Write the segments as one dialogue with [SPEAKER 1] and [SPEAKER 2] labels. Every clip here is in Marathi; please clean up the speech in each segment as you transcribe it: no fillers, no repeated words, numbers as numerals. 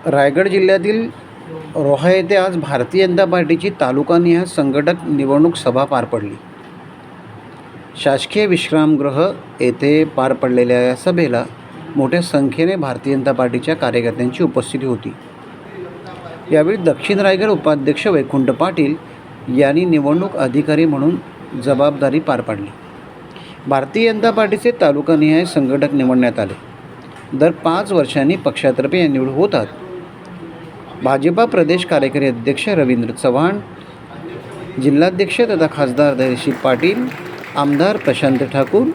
[SPEAKER 1] रायगड जिल्ह्यातील रोहा येथे आज भारतीय जनता पार्टीची तालुकानिहाय संघटक निवडणूक सभा पार पडली. शासकीय विश्रामगृह येथे पार पडलेल्या या सभेला मोठ्या संख्येने भारतीय जनता पार्टीच्या कार्यकर्त्यांची उपस्थिती होती. यावेळी दक्षिण रायगड उपाध्यक्ष वैकुंठ पाटील यांनी निवडणूक अधिकारी म्हणून जबाबदारी पार पाडली. भारतीय जनता पार्टीचे तालुकानिहाय संघटक निवडण्यात आले. दर 5 वर्षांनी पक्षातर्फे या निवड होतात. भाजपा प्रदेश कार्यकारी अध्यक्ष रवींद्र चव्हाण, जिल्हाध्यक्ष तथा खासदार धैर्यशील पाटील, आमदार प्रशांत ठाकूर,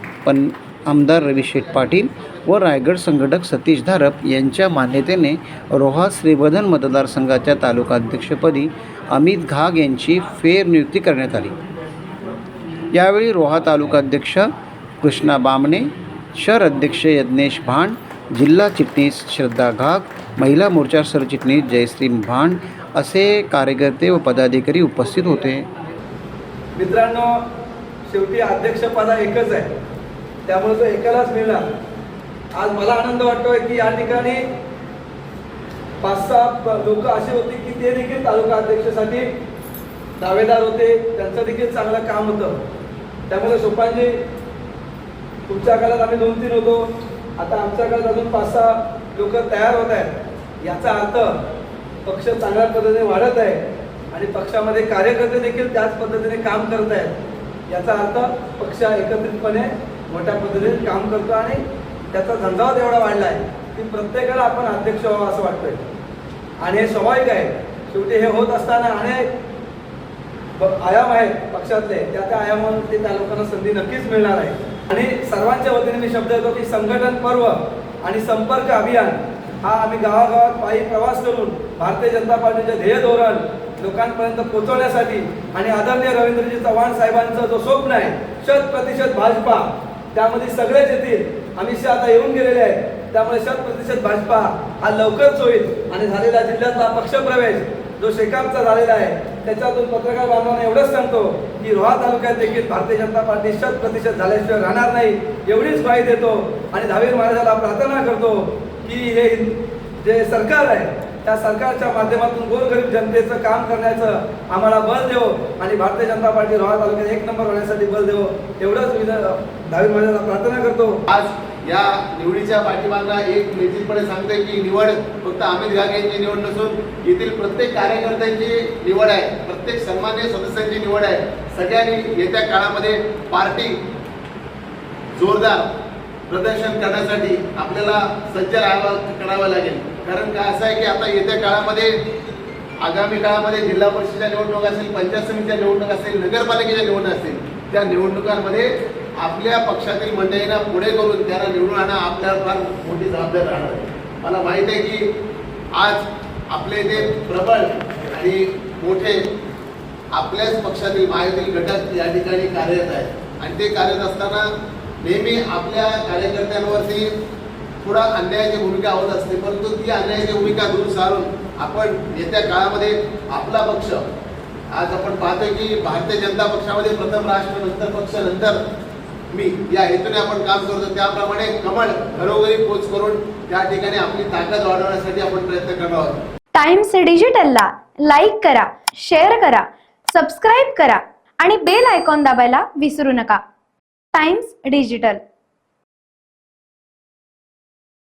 [SPEAKER 1] आमदार रविशेठ पाटील व रायगड संघटक सतीश धारप यांच्या मान्यतेने रोहा श्रीवर्धन मतदारसंघाच्या तालुकाध्यक्षपदी अमित घाग यांची फेरनियुक्ती करण्यात आली. यावेळी रोहा तालुकाध्यक्ष कृष्णा बामणे, शहर अध्यक्ष यज्ञेश भांड, जिल्हा चिटणीस श्रद्धा घाग, महिला मोर्चा सरचिटणीस जयश्री भांड असे कार्यकर्ते व पदाधिकारी उपस्थित होते.
[SPEAKER 2] मित्रांनो, शेवटी अध्यक्षपद एकच आहे, त्यामुळे तो एकालाच मिळणार. आज मला आनंद वाटतोय की या ठिकाणी 5-6 लोक असे होते की ते देखील तालुका अध्यक्षासाठी दावेदार होते. त्यांचं देखील चांगलं काम होतं. त्यामुळे सोपानजी, तुमच्या काळात आम्ही 2-3 होतो, आता आमच्या काळात अजून 5-6 लोक तयार होत आहेत. याचा अर्थ पक्ष चांगल्या पद्धतीने वाढत आहे आणि पक्षामध्ये कार्यकर्ते देखील त्याच पद्धतीने काम करत आहेत. याचा अर्थ पक्ष एकत्रितपणे मोठ्या पद्धतीने काम करतो आणि त्याचा झंझावात एवढा वाढला आहे की प्रत्येकाला आपण अध्यक्ष व्हावं असं वाटतंय आणि हे स्वाभाविक आहे. शेवटी हे होत असताना अनेक आयाम आहेत पक्षातले, त्या आयामावर ते त्या लोकांना संधी नक्कीच मिळणार आहे. आणि सर्वांच्या वतीने मी शब्द देतो की संघटन पर्व आणि संपर्क अभियान हा आम्ही गावागावात पायी प्रवास करून भारतीय जनता पार्टीचे ध्येय धोरण लोकांपर्यंत पोहोचवण्यासाठी आणि आदरणीय रवींद्रजी चव्हाण साहेबांचं जो स्वप्न आहे 100% भाजपा, त्यामध्ये सगळेच येतील. अमित शहा आता येऊन गेलेले आहेत, त्यामुळे 100% भाजपा हा लवकरच होईल. आणि झालेला जिल्ह्यातला पक्षप्रवेश जो शेकापचा झालेला आहे त्याच्यातून पत्रकार बांधवांना एवढंच सांगतो की रोहा तालुक्यात देखील भारतीय जनता पार्टी 100% झाल्याशिवाय राहणार नाही, एवढीच ग्वाही देतो. आणि दहावीर महाराजाला प्रार्थना करतो की हे जे सरकार आहे त्या सरकारच्या माध्यमातून गोरगरीब जनतेचं काम करण्याचं आम्हाला बल देव आणि भारतीय जनता पार्टी रोहा तालुक्यात 1 नंबर होण्यासाठी बल देव, एवढंच मी दहावीर महाराजाला प्रार्थना करतो.
[SPEAKER 3] आज या निवडीच्या पाठीमागला एक निश्चितपणे सांगते की निवड फक्त अमित घाग यांची निवड नसून येथील प्रत्येक कार्यकर्त्यांची निवड आहे, प्रत्येक सन्माननीय सदस्यांची निवड आहे. सगळ्यांनी येत्या काळामध्ये पार्टी जोरदार प्रदर्शन करण्यासाठी आपल्याला सज्ज करावं लागेल. कारण काय असं आहे की आता येत्या काळामध्ये आगामी काळामध्ये जिल्हा परिषदेच्या निवडणूक असेल, पंचायत समितीच्या निवडणूक असेल, नगरपालिकेच्या निवडणूक असेल, त्या निवडणुकांमध्ये आपल्या पक्षातील मंडळींना पुढे करून त्यांना निवडून आणणं आपल्याला फार मोठी जबाबदारी राहणार आहे. मला माहीत आहे की आज आपले ते प्रबळ आणि मोठे आपल्याच पक्षातील महायुतीतील घटक या ठिकाणी कार्यरत आहेत आणि ते कार्यरत असताना नेहमी आपल्या कार्यकर्त्यांवरती थोडा अन्यायाची भूमिका होत असते, परंतु ती अन्यायाची भूमिका दूर सारून आपण येत्या काळामध्ये आपला पक्ष, आज आपण पाहतोय की भारतीय जनता पक्षामध्ये प्रथम राष्ट्र, नंतर पक्ष, नंतर मी, या हेतूने आपण काम करतो. त्याप्रमाणे कमळ घरोघरी पोच करून त्या ठिकाणी आपली ताकद वाढवण्यासाठी आपण प्रयत्न करणार आहोत.
[SPEAKER 4] टाइम्स डिजिटलला लाईक करा, शेअर करा, सबस्क्राईब करा आणि बेल आयकॉन दाबायला विसरू नका. Times digital.